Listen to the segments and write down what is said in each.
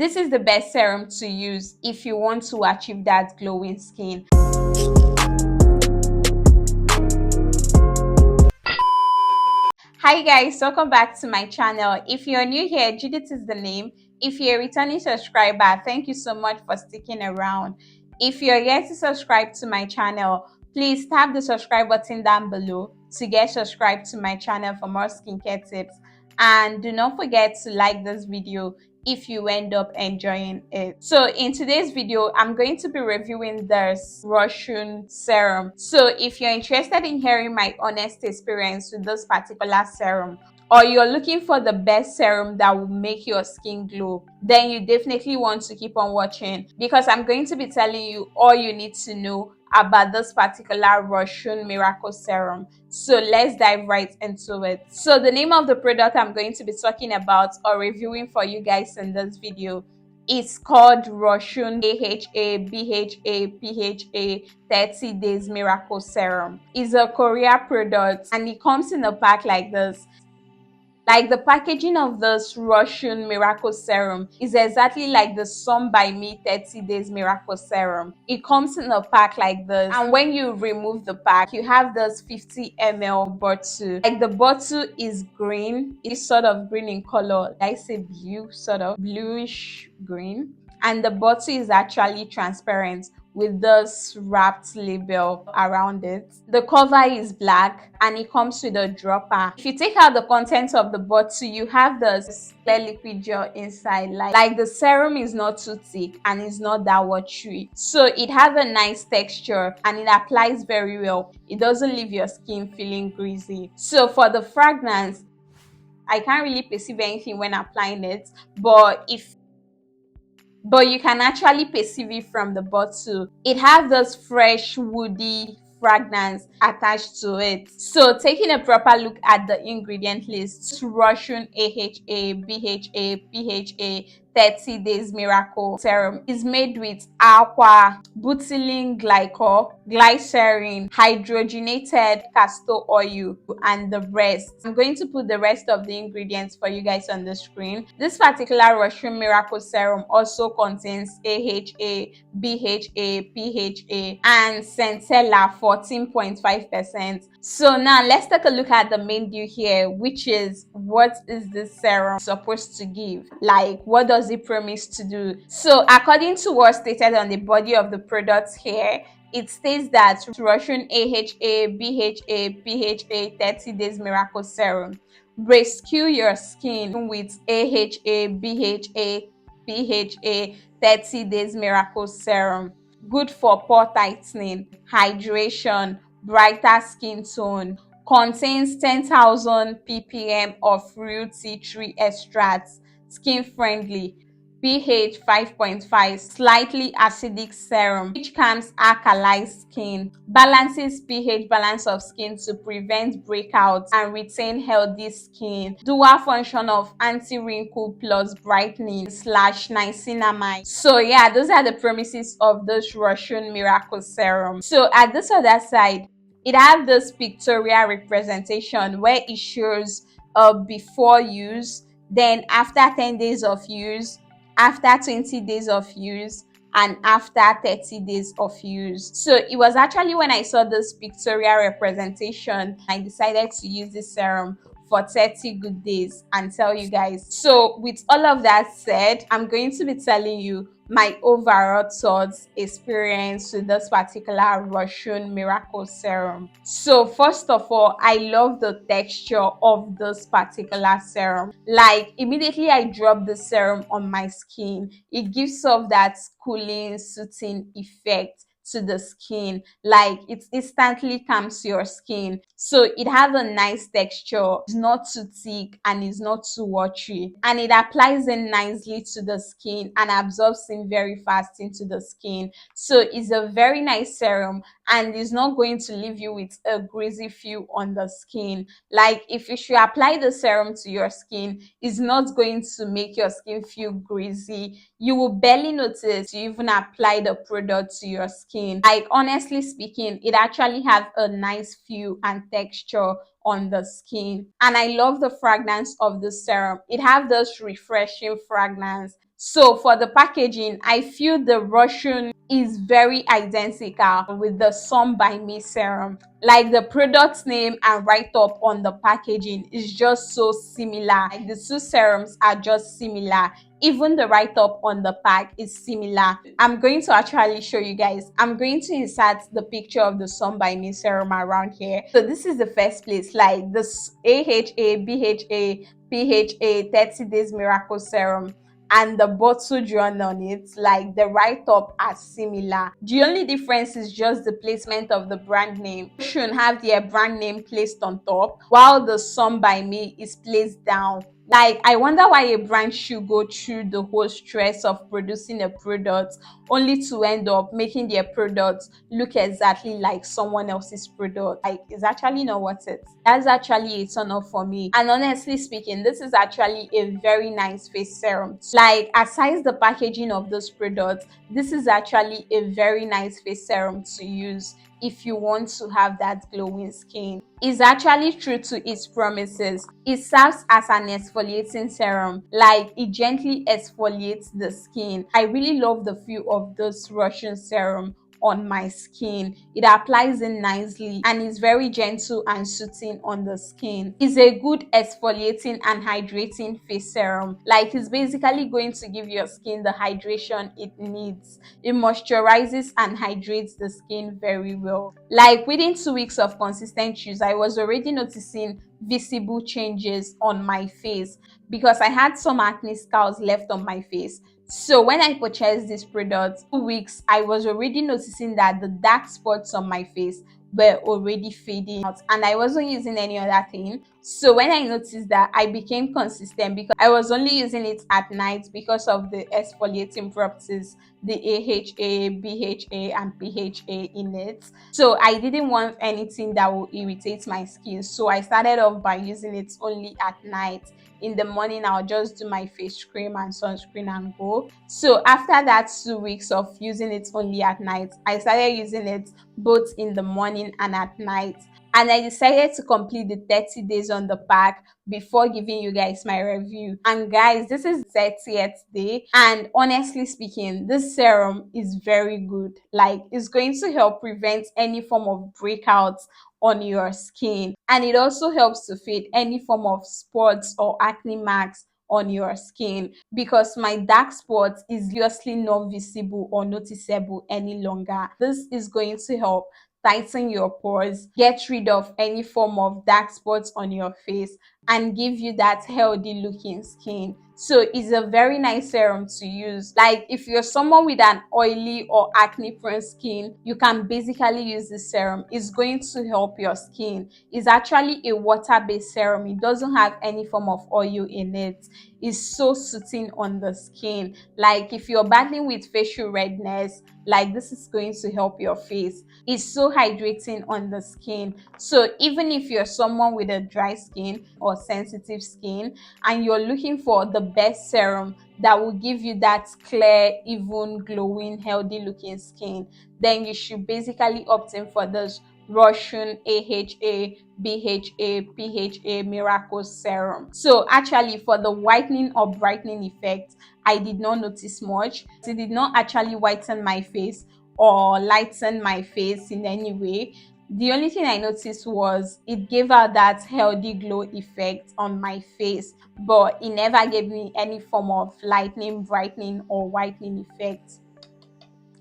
This is the best serum to use if you want to achieve that glowing skin. Hi guys, welcome back to my channel. If you're new here, Judith is the name. If you're a returning subscriber, thank you so much for sticking around. If you're yet to subscribe to my channel, please tap the subscribe button down below to get subscribed to my channel for more skincare tips. And do not forget to like this video if you end up enjoying it. So in today's video, I'm going to be reviewing this Roushun serum. So if you're interested in hearing my honest experience with this particular serum, or you're looking for the best serum that will make your skin glow, then you definitely want to keep on watching, because I'm going to be telling you all you need to know about this particular Roushun Miracle Serum. So let's dive right into it. So the name of the product I'm going to be talking about or reviewing for you guys in this video is called Roushun AHA BHA PHA 30 Days Miracle Serum. It's a Korea product and it comes in a pack like this. Like, the packaging of this Roushun Miracle Serum is exactly like the Sun by Me 30 Days Miracle Serum. It comes in a pack like this, and when you remove the pack, you have this 50 ml bottle. Like, the bottle is green. It's sort of green in color. I say blue, sort of bluish green. And the bottle is actually transparent with this wrapped label around it. The cover is black and it comes with a dropper. If you take out the contents of the bottle, you have this clear liquid gel inside. Like the serum is not too thick and it's not that watery. So it has a nice texture and it applies very well. It doesn't leave your skin feeling greasy. So for the fragrance, I can't really perceive anything when applying it, but you can actually perceive it from the bottle. It has this fresh woody fragrance attached to it. So taking a proper look at the ingredient list, Roushun AHA BHA PHA 30 Days Miracle Serum is made with aqua, butylene glycol, glycerin, hydrogenated castor oil, and the rest. I'm going to put the rest of the ingredients for you guys on the screen. This particular Roushun Miracle Serum also contains AHA, BHA, PHA, and centella 14.5%. So now let's take a look at the main deal here, which is, what is this serum supposed to give? Like, what does it promise to do? So according to what's stated on the body of the product here, it states that Roushun AHA BHA PHA 30 Days Miracle Serum rescue your skin with AHA BHA PHA 30 Days Miracle Serum. Good for pore tightening, hydration, brighter skin tone. Contains 10,000 ppm of real tea tree extracts. Skin friendly. pH 5.5, slightly acidic serum which calms alkali skin, balances pH balance of skin to prevent breakouts and retain healthy skin, dual function of anti-wrinkle plus brightening / niacinamide. So yeah, those are the promises of this Roushun Miracle Serum. So at this other side, it has this pictorial representation where it shows before use, then after 10 days of use, after 20 days of use, and after 30 days of use. So it was actually when I saw this pictorial representation, I decided to use this serum for 30 good days and tell you guys. So with all of that said, I'm going to be telling you my overall thoughts, experience with this particular Roushun Miracle Serum. So first of all, I love the texture of this particular serum. Like, immediately I drop the serum on my skin, it gives off that cooling, soothing effect to the skin. Like, it instantly calms your skin. So it has a nice texture, it's not too thick and it's not too watery, and it applies in nicely to the skin and absorbs in very fast into the skin. So it's a very nice serum and it's not going to leave you with a greasy feel on the skin. Like, if you should apply the serum to your skin, it's not going to make your skin feel greasy. You will barely notice you even apply the product to your skin. Like, honestly speaking, it actually has a nice feel and texture on the skin. And I love the fragrance of the serum. It has this refreshing fragrance. So for the packaging, I feel the Roushun is very identical with the Sun by Me serum. Like the product name and write up on the packaging is just so similar. Like the two serums are just similar. Even the write up on the pack is similar. I'm going to actually show you guys. I'm going to insert the picture of the Sun by Me serum around here. So this is the first place, like this AHA, BHA, PHA 30 days Miracle Serum, and the bottle drawn on it, like the write-up are similar. The only difference is just the placement of the brand name. You should have their brand name placed on top, while the Sun by Me is placed down. Like, I wonder why a brand should go through the whole stress of producing a product only to end up making their product look exactly like someone else's product. Like, it's actually not worth it. That's actually a turn off for me. And honestly speaking, this is actually a very nice face serum. Like, aside the packaging of those products, this is actually a very nice face serum to use if you want to have that glowing skin. It's actually true to its promises. It serves as an exfoliating serum, like it gently exfoliates the skin. I really love the feel of this Russian serum on my skin. It applies in nicely and is very gentle and soothing on the skin. It's a good exfoliating and hydrating face serum. Like, it's basically going to give your skin the hydration it needs. It moisturizes and hydrates the skin very well. Like, within 2 weeks of consistent use, I was already noticing visible changes on my face because I had some acne scars left on my face. So when I purchased this product, 2 weeks, I was already noticing that the dark spots on my face were already fading out and I wasn't using any other thing. So when I noticed that, I became consistent because I was only using it at night because of the exfoliating properties, the AHA, BHA, and PHA in it. So I didn't want anything that will irritate my skin. So I started off by using it only at night. In the morning, I'll just do my face cream and sunscreen and go. So after that 2 weeks of using it only at night, I started using it both in the morning and at night. And I decided to complete the 30 days on the pack before giving you guys my review. And guys, this is 30th day, and honestly speaking, this serum is very good. Like, it's going to help prevent any form of breakouts on your skin, and it also helps to fade any form of spots or acne marks on your skin, because my dark spots is obviously not visible or noticeable any longer. This is going to help tighten your pores, get rid of any form of dark spots on your face, and give you that healthy looking skin. So it's a very nice serum to use. Like, if you're someone with an oily or acne prone skin, you can basically use this serum. It's going to help your skin. It's actually a water based serum. It doesn't have any form of oil in it. It's so soothing on the skin. Like, if you're battling with facial redness, like, this is going to help your face. It's so hydrating on the skin. So even if you're someone with a dry skin or sensitive skin and you're looking for the best serum that will give you that clear, even, glowing, healthy looking skin, then you should basically opt in for this Roushun AHA, BHA, PHA Miracle Serum. So actually, for the whitening or brightening effect, I did not notice much. It did not actually whiten my face or lighten my face in any way. The only thing I noticed was it gave out that healthy glow effect on my face, but it never gave me any form of lightening, brightening, or whitening effect.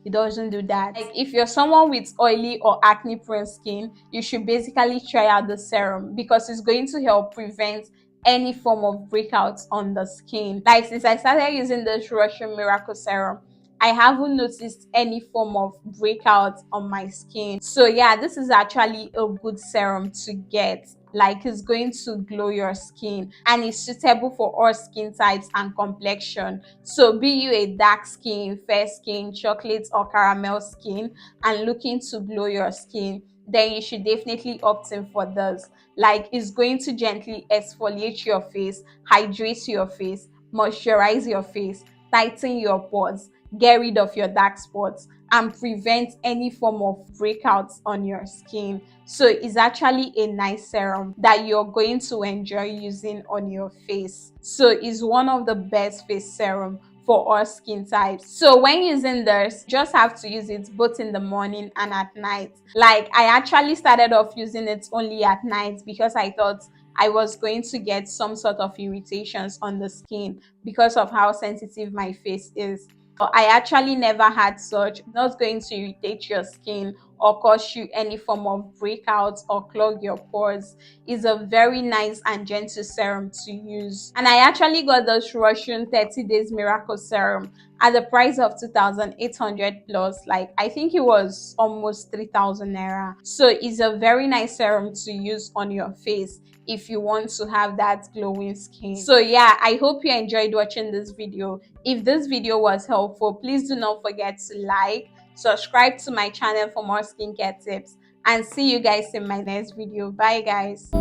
It doesn't do that. Like, if you're someone with oily or acne prone skin, you should basically try out the serum because it's going to help prevent any form of breakouts on the skin. Like, since I started using this Russian Miracle Serum, I haven't noticed any form of breakout on my skin. So yeah, this is actually a good serum to get. Like, it's going to glow your skin and it's suitable for all skin types and complexion. So be you a dark skin, fair skin, chocolate or caramel skin, and looking to glow your skin, then you should definitely opt in for this. Like, it's going to gently exfoliate your face, hydrate your face, moisturize your face, tighten your pores, get rid of your dark spots, and prevent any form of breakouts on your skin. So it's actually a nice serum that you're going to enjoy using on your face. So it's one of the best face serum for all skin types. So when using this, you just have to use it both in the morning and at night. Like, I actually started off using it only at night because I thought I was going to get some sort of irritations on the skin because of how sensitive my face is. I actually never had such. Not going to irritate your skin or cause you any form of breakouts or clog your pores. Is a very nice and gentle serum to use. And I actually got this Roushun 30 days miracle serum at the price of 2,800 plus. Like, I think it was almost 3,000 naira. So it's a very nice serum to use on your face if you want to have that glowing skin. So yeah, I hope you enjoyed watching this video. If this video was helpful, please do not forget to like, subscribe to my channel for more skincare tips, and see you guys in my next video. Bye guys.